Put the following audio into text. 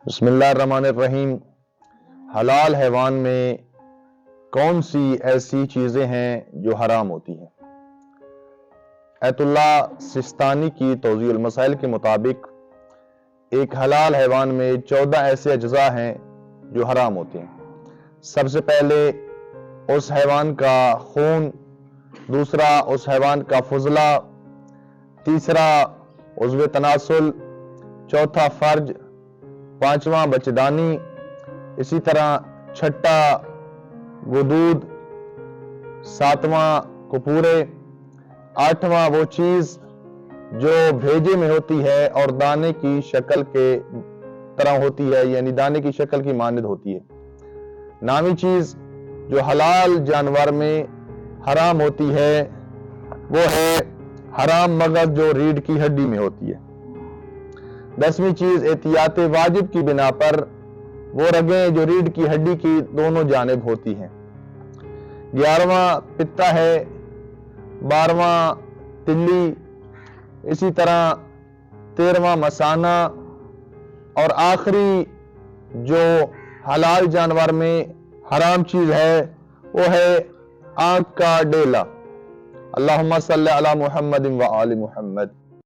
بسم اللہ الرحمن الرحیم۔ حلال حیوان میں کون سی ایسی چیزیں ہیں جو حرام ہوتی ہیں؟ ایت اللہ سستانی کی توضیح المسائل کے مطابق ایک حلال حیوان میں 14 ایسے اجزاء ہیں جو حرام ہوتے ہیں۔ سب سے پہلے اس حیوان کا خون، دوسرا اس حیوان کا فضلہ، تیسرا عضو تناسل، چوتھا فرج، پانچواں بچدانی، اسی طرح چھٹا غدود، ساتواں کپورے، آٹھواں وہ چیز جو بھیجے میں ہوتی ہے اور دانے کی شکل کے طرح ہوتی ہے، یعنی دانے کی شکل کی مانند ہوتی ہے۔ نامی چیز جو حلال جانور میں حرام ہوتی ہے وہ ہے حرام مغز جو ریڑھ کی ہڈی میں ہوتی ہے۔ 10ویں چیز احتیاط واجب کی بنا پر وہ رگیں جو ریڑھ کی ہڈی کی دونوں جانب ہوتی ہیں۔ 11واں پتا ہے، 12واں تلی، اسی طرح 13واں مثانہ، اور آخری جو حلال جانور میں حرام چیز ہے وہ ہے آنکھ کا ڈیلا۔ اللہم صلی علی محمد و آل محمد۔